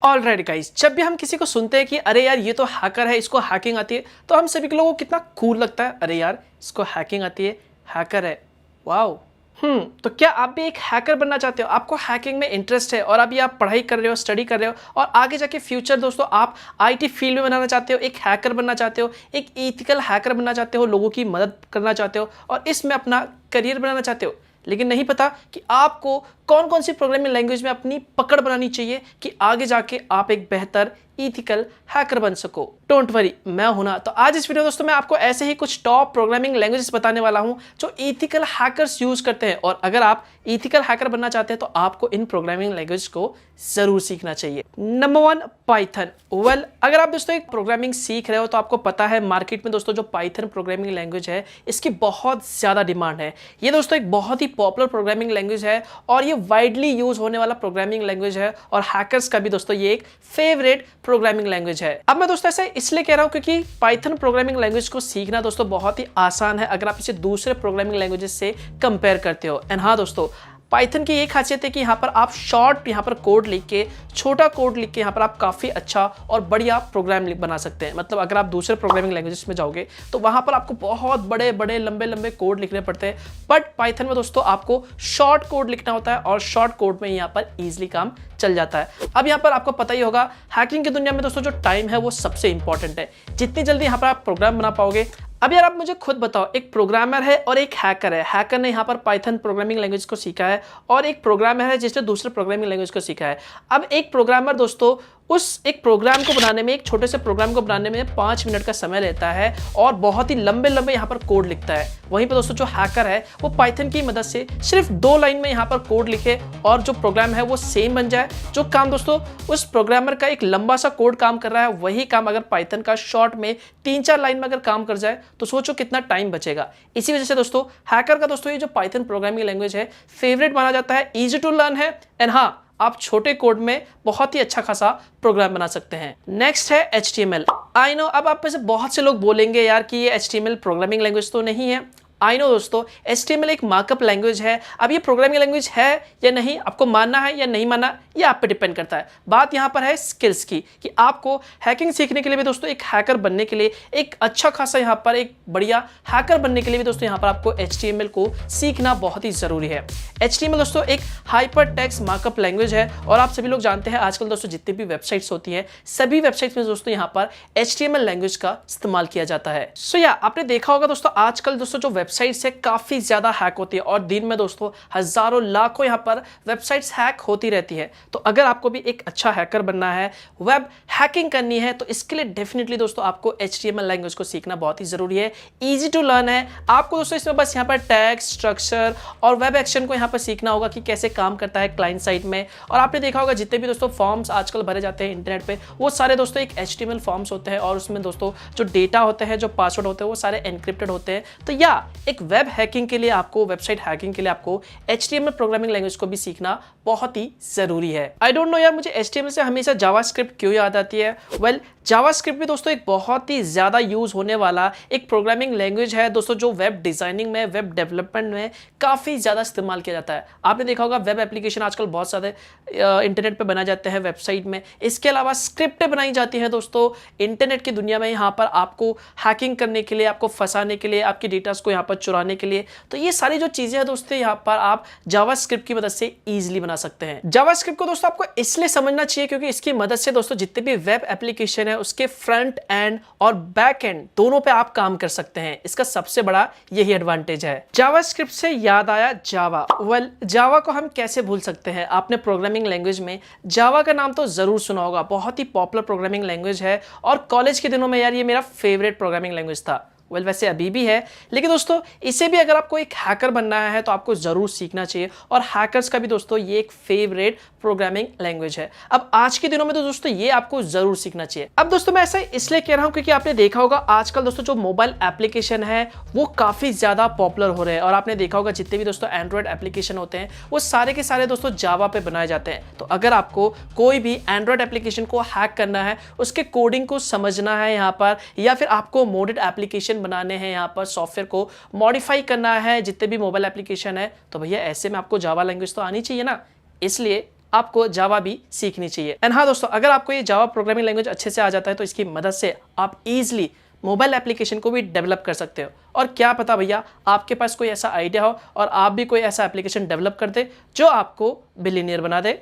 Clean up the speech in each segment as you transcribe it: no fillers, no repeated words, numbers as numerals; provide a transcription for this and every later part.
Alright guys, जब भी हम किसी को सुनते हैं कि अरे यार ये तो हैकर है, इसको हैकिंग आती है, तो हम सभी के लोगों को कितना कूल लगता है। अरे यार इसको हैकिंग आती है, हैकर है, वाओ। तो क्या आप भी एक हैकर बनना चाहते हो? आपको हैकिंग में इंटरेस्ट है और अभी आप पढ़ाई कर रहे हो, स्टडी कर रहे हो और आगे जाके फ्यूचर दोस्तों आप आईटी फील्ड में बनाना चाहते हो, एक हैकर बनना चाहते हो, एक एथिकल हैकर बनना चाहते हो, लोगों की मदद करना चाहते हो और इसमें अपना करियर बनाना चाहते हो, लेकिन नहीं पता कि आपको कौन कौन सी प्रोग्रामिंग लैंग्वेज में अपनी पकड़ बनानी चाहिए कि आगे जाके आप एक बेहतर इथिकल हैकर बन सको। डोंट वरी, मैं हूं ना। तो आज इस वीडियो दोस्तों मैं आपको ऐसे ही कुछ टॉप प्रोग्रामिंग लैंग्वेजेस बताने वाला हूं जो इथिकल हैकर्स यूज करते हैं, और अगर आप इथिकल हैकर बनना चाहते हैं तो आपको इन प्रोग्रामिंग लैंग्वेज को जरूर सीखना चाहिए। Number 1, Python. वेल, अगर आप दोस्तों एक प्रोग्रामिंग सीख रहे हो तो आपको पता है मार्केट में दोस्तों जो पाइथन प्रोग्रामिंग लैंग्वेज है इसकी बहुत ज्यादा डिमांड है। ये दोस्तों एक बहुत ही पॉपुलर प्रोग्रामिंग लैंग्वेज है और ये वाइडली यूज होने वाला प्रोग्रामिंग लैंग्वेज है और हैकर्स का भी दोस्तों ये एक फेवरेट प्रोग्रामिंग लैंग्वेज है। अब मैं दोस्तों ऐसा इसलिए कह रहा हूं क्योंकि पाइथन प्रोग्रामिंग लैंग्वेज को सीखना दोस्तों बहुत ही आसान है अगर आप इसे दूसरे प्रोग्रामिंग लैंग्वेजेस से कंपेयर करते हो। एंड हाँ दोस्तों, पाइथन की ये खासियत है कि यहाँ पर आप शॉर्ट यहाँ पर कोड लिख के, छोटा कोड लिख के यहाँ पर आप काफ़ी अच्छा और बढ़िया प्रोग्राम बना सकते हैं। मतलब अगर आप दूसरे प्रोग्रामिंग लैंग्वेजेस में जाओगे तो वहाँ पर आपको बहुत बड़े बड़े लंबे लंबे कोड लिखने पड़ते हैं, बट पाइथन में दोस्तों आपको शॉर्ट कोड लिखना होता है और शॉर्ट कोड में यहाँ पर ईजिली काम चल जाता है। अब यहाँ पर आपको पता ही होगा हैकिंग की दुनिया में दोस्तों जो टाइम है वो सबसे इंपॉर्टेंट है। जितनी जल्दी यहाँ पर आप प्रोग्राम बना पाओगे। अब यार आप मुझे खुद बताओ, एक प्रोग्रामर है और एक हैकर है। हैकर ने यहाँ पर पाइथन प्रोग्रामिंग लैंग्वेज को सीखा है और एक प्रोग्रामर है जिसने दूसरे प्रोग्रामिंग लैंग्वेज को सीखा है। अब एक प्रोग्रामर दोस्तों उस एक प्रोग्राम को बनाने में, एक छोटे से प्रोग्राम को बनाने में 5 मिनट का समय लेता है और बहुत ही लंबे लंबे यहाँ पर कोड लिखता है। वहीं पर दोस्तों जो हैकर है वो पाइथन की मदद से सिर्फ 2 लाइन में यहाँ पर कोड लिखे और जो प्रोग्राम है वो सेम बन जाए। जो काम दोस्तों उस प्रोग्रामर का एक लंबा सा कोड काम कर रहा है, वही काम अगर पाइथन का शॉर्ट में 3-4 लाइन में अगर काम कर जाए तो सोचो कितना टाइम बचेगा। इसी वजह से दोस्तों हैकर का दोस्तों ये जो पाइथन प्रोग्रामिंग लैंग्वेज है फेवरेट माना जाता है, इजी टू लर्न है एंड हाँ आप छोटे कोड में बहुत ही अच्छा खासा प्रोग्राम बना सकते हैं। नेक्स्ट है HTML। आई नो, अब आप में से बहुत से लोग बोलेंगे यार कि ये HTML प्रोग्रामिंग लैंग्वेज तो नहीं है। आई नो दोस्तों, HTML एक मार्कअप लैंग्वेज है। अब ये प्रोग्रामिंग लैंग्वेज है या नहीं, आपको मानना है या नहीं मानना, ये आप पे डिपेंड करता है। बात यहाँ पर है स्किल्स की कि आपको हैकिंग सीखने के लिए भी दोस्तों, एक हैकर बनने के लिए, एक अच्छा खासा यहाँ पर एक बढ़िया हैकर बनने के लिए भी दोस्तों यहाँ पर आपको HTML को सीखना बहुत ही जरूरी है। HTML दोस्तों एक हाइपर टेक्स्ट मार्कअप लैंग्वेज है और आप सभी लोग जानते हैं आजकल दोस्तों जितनी भी वेबसाइट्स होती हैं सभी वेबसाइट्स में दोस्तों यहाँ पर HTML लैंग्वेज का इस्तेमाल किया जाता है। सो या आपने देखा होगा दोस्तों आजकल दोस्तों जो वेबसाइट से काफी ज्यादा हैक होती है और दिन में दोस्तों हजारों लाखों यहाँ पर वेबसाइट्स हैक होती रहती है। तो अगर आपको भी एक अच्छा हैकर बनना है, वेब हैकिंग करनी है, तो इसके लिए डेफिनेटली दोस्तों आपको HTML लैंग्वेज को सीखना बहुत ही जरूरी है। इजी टू लर्न है। आपको दोस्तों इसमें बस यहाँ पर टैग्स, स्ट्रक्चर और वेब एक्शन को यहाँ पर सीखना होगा कि कैसे काम करता है क्लाइंट साइड में। और आपने देखा होगा जितने भी दोस्तों फॉर्म्स आजकल भरे जाते हैं इंटरनेट पे, वो सारे दोस्तों एक HTML फॉर्म्स होते हैं और उसमें दोस्तों जो डेटा होते हैं, जो पासवर्ड होते हैं वो सारे एनक्रिप्टेड होते हैं। तो या एक वेब हैकिंग के लिए आपको, वेबसाइट हैकिंग के लिए आपको HTML प्रोग्रामिंग लैंग्वेज को भी सीखना बहुत ही जरूरी है। आई डोंट नो यार, मुझे HTML से हमेशा जावास्क्रिप्ट क्यों याद आती है। वेल, जावास्क्रिप्ट भी दोस्तों एक बहुत ही ज्यादा यूज होने वाला एक प्रोग्रामिंग लैंग्वेज है दोस्तों, जो वेब डिजाइनिंग में, वेब डेवलपमेंट में काफी ज्यादा इस्तेमाल किया जाता है। आपने देखा होगा वेब एप्लीकेशन आजकल बहुत सारे इंटरनेट पे बनाए जाते हैं वेबसाइट में। इसके अलावा स्क्रिप्टें बनाई जाती हैं दोस्तों इंटरनेट की दुनिया में, यहाँ पर आपको हैकिंग करने के लिए, आपको फंसाने के लिए, आपके डेटास को यहाँ पर चुराने के लिए। तो ये सारी जो चीजें हैं दोस्तों यहाँ पर आप जावास्क्रिप्ट की मदद से इजीली बना सकते हैं। जावास्क्रिप्ट को दोस्तों आपको इसलिए समझना चाहिए क्योंकि इसकी मदद से दोस्तों जितने भी वेब एप्लीकेशन है उसके फ्रंट एंड और बैक एंड दोनों पे आप काम कर सकते हैं। इसका सबसे बड़ा यही एडवांटेज है। जावास्क्रिप्ट से याद आया जावा। वेल, जावा को हम कैसे भूल सकते हैं। आपने प्रोग्रामिंग लैंग्वेज में जावा का नाम तो जरूर सुना होगा। बहुत ही पॉपुलर प्रोग्रामिंग लैंग्वेज है और कॉलेज के दिनों में यार ये मेरा फेवरेट प्रोग्रामिंग लैंग्वेज था। वेल, वैसे अभी भी है, लेकिन दोस्तों इसे भी अगर आपको एक हैकर बनना है तो आपको जरूर सीखना चाहिए और हैकर्स का भी दोस्तों ये एक फेवरेट प्रोग्रामिंग लैंग्वेज है। अब आज के दिनों में तो दोस्तों ये आपको जरूर सीखना चाहिए। अब दोस्तों मैं ऐसा इसलिए कह रहा हूं क्योंकि आपने देखा होगा आजकल दोस्तों जो मोबाइल एप्लीकेशन है वो काफी ज्यादा पॉपुलर हो रहे हैं और आपने देखा होगा जितने भी दोस्तों एंड्रॉइड एप्लीकेशन होते हैं वो सारे के सारे दोस्तों जावा पे बनाए जाते हैं। तो अगर आपको कोई भी एंड्रॉइड एप्लीकेशन को हैक करना है, उसके कोडिंग को समझना है यहाँ पर, या फिर आपको मोडेड एप्लीकेशन बनाने हैं, यहाँ पर सॉफ्टवेयर को मॉडिफाई करना है जितने भी मोबाइल एप्लीकेशन है, तो भैया ऐसे में आपको जावा लैंग्वेज तो आनी चाहिए ना। इसलिए आपको जावा भी सीखनी चाहिए। एंड हाँ दोस्तों, अगर आपको ये जावा प्रोग्रामिंग लैंग्वेज अच्छे से आ जाता है तो इसकी मदद से आप इजीली मोबाइल एप्लीकेशन को भी डेवलप कर सकते हो। और क्या पता भैया, आपके पास कोई ऐसा आइडिया हो और आप भी कोई ऐसा एप्लीकेशन डेवलप कर दे जो आपको बिलियनियर बना दे।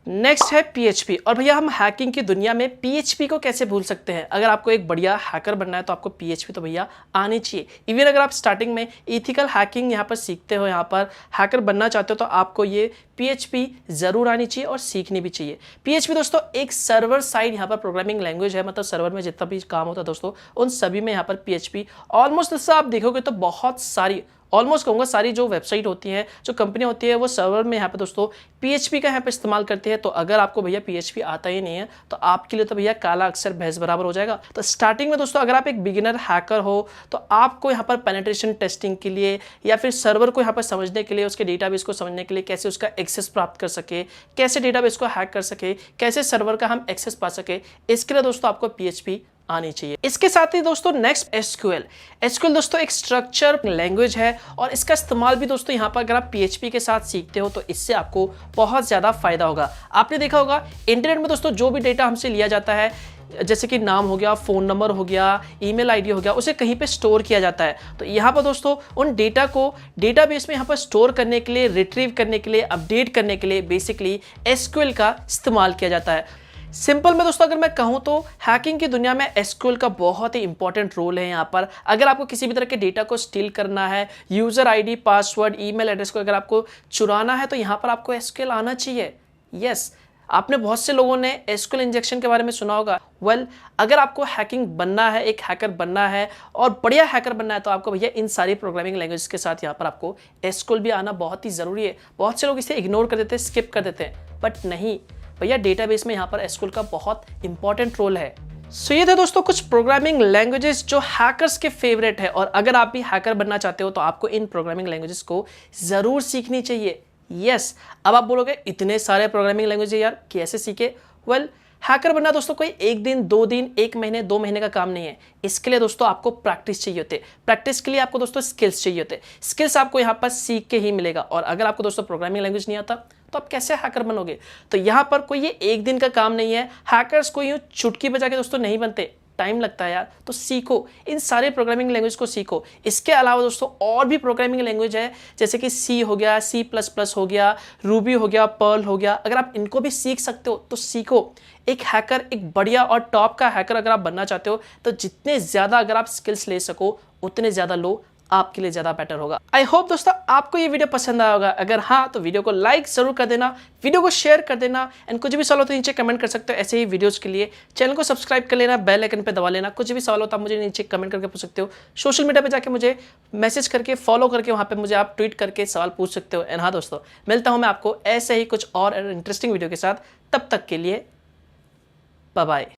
नेक्स्ट है PHP। और भैया हम हैकिंग की दुनिया में PHP को कैसे भूल सकते हैं। अगर आपको एक बढ़िया हैकर बनना है तो आपको PHP तो भैया आनी चाहिए। इवन अगर आप स्टार्टिंग में इथिकल हैकिंग यहाँ पर सीखते हो, यहाँ पर हैकर बनना चाहते हो, तो आपको ये PHP जरूर आनी चाहिए और सीखनी भी चाहिए। PHP दोस्तों एक सर्वर साइड यहाँ पर प्रोग्रामिंग लैंग्वेज है, मतलब सर्वर में जितना भी काम होता है दोस्तों उन सभी में यहाँ पर PHP ऑलमोस्ट दोस्तों आप देखोगे तो बहुत सारी, ऑलमोस्ट कहूँगा सारी जो वेबसाइट होती है, जो कंपनी होती है, वो सर्वर में यहाँ पे दोस्तों PHP का यहाँ पे इस्तेमाल करती है। तो अगर आपको भैया PHP आता ही नहीं है तो आपके लिए तो भैया काला अक्षर भैंस बराबर हो जाएगा। तो स्टार्टिंग में दोस्तों अगर आप एक बिगिनर हैकर हो तो आपको यहाँ पर पेनिट्रेशन टेस्टिंग के लिए या फिर सर्वर को यहाँ पर समझने के लिए, उसके डेटाबेस को समझने के लिए, कैसे उसका एक्सेस प्राप्त कर सके, कैसे डेटाबेस को हैक कर सके, कैसे सर्वर का हम एक्सेस पा सके, इसके लिए दोस्तों आपको PHP आनी चाहिए। इसके साथ ही दोस्तों नेक्स्ट SQL दोस्तों एक स्ट्रक्चर लैंग्वेज है और इसका इस्तेमाल भी दोस्तों यहाँ पर अगर आप PHP के साथ सीखते हो तो इससे आपको बहुत ज़्यादा फायदा होगा। आपने देखा होगा इंटरनेट में दोस्तों जो भी डेटा हमसे लिया जाता है, जैसे कि नाम हो गया, फ़ोन नंबर हो गया, ईमेल आईडी हो गया, उसे कहीं पे स्टोर किया जाता है। तो यहाँ पर दोस्तों उन डेटा को डेटाबेस में यहाँ पर स्टोर करने के लिए, रिट्रीव करने के लिए, अपडेट करने के लिए बेसिकली SQL का इस्तेमाल किया जाता है। सिंपल में दोस्तों अगर मैं कहूं तो हैकिंग की दुनिया में SQL का बहुत ही इंपॉर्टेंट रोल है। यहाँ पर अगर आपको किसी भी तरह के डेटा को स्टील करना है, user ID, password, email address को अगर आपको चुराना है तो यहाँ पर आपको SQL आना चाहिए। यस, आपने बहुत से लोगों ने SQL इंजेक्शन के बारे में सुना होगा। अगर आपको हैकिंग बनना है, एक हैकर बनना है और बढ़िया हैकर बनना है तो आपको भैया इन सारी प्रोग्रामिंग लैंग्वेज के साथ यहाँ पर आपको SQL भी आना बहुत ही ज़रूरी है। बहुत से लोग इसे इग्नोर कर देते हैं, स्किप कर देते हैं, बट नहीं भैया, डेटाबेस में यहाँ पर SQL का बहुत इंपॉर्टेंट रोल है। सो ये थे दोस्तों कुछ प्रोग्रामिंग लैंग्वेजेस जो हैकर्स के फेवरेट है, और अगर आप भी हैकर बनना चाहते हो तो आपको इन प्रोग्रामिंग लैंग्वेजेस को जरूर सीखनी चाहिए। यस, अब आप बोलोगे इतने सारे प्रोग्रामिंग लैंग्वेज यार कैसे सीखे। हैकर बनना दोस्तों कोई एक दिन, 2 दिन, 1 महीने, 2 महीने का काम नहीं है। इसके लिए दोस्तों आपको प्रैक्टिस चाहिए होते। प्रैक्टिस के लिए आपको दोस्तों स्किल्स चाहिए होते। स्किल्स आपको यहाँ पर सीख के ही मिलेगा। और अगर आपको दोस्तों प्रोग्रामिंग लैंग्वेज नहीं आता तो आप कैसे हैकर बनोगे। तो यहाँ पर कोई ये एक दिन का काम नहीं है। हैकर्स कोई यूँ चुटकी बजा के दोस्तों नहीं बनते, टाइम लगता है यार। तो सीखो, इन सारे प्रोग्रामिंग लैंग्वेज को सीखो। इसके अलावा दोस्तों और भी प्रोग्रामिंग लैंग्वेज है, जैसे कि C हो गया, C++ हो गया, रूबी हो गया, पर्ल हो गया। अगर आप इनको भी सीख सकते हो तो सीखो। एक हैकर, एक बढ़िया और टॉप का हैकर अगर आप बनना चाहते हो तो जितने ज़्यादा अगर आप स्किल्स ले सको उतने ज़्यादा लो, आपके लिए ज़्यादा बेटर होगा। आई होप दोस्तों आपको ये वीडियो पसंद आया होगा। अगर हाँ तो वीडियो को लाइक जरूर कर देना, वीडियो को शेयर कर देना, एंड कुछ भी सवाल हो तो नीचे कमेंट कर सकते हो ऐसे ही वीडियोस के लिए। चैनल को सब्सक्राइब कर लेना, बेल आइकन पे दबा लेना। कुछ भी सवाल हो तो आप मुझे नीचे कमेंट करके पूछ सकते हो। सोशल मीडिया पे जाके मुझे मैसेज करके, फॉलो करके, वहाँ पे मुझे आप ट्वीट करके सवाल पूछ सकते हो। एंड हाँ दोस्तों, मिलता हूँ मैं आपको ऐसे ही कुछ और इंटरेस्टिंग वीडियो के साथ। तब तक के लिए बाय बाय।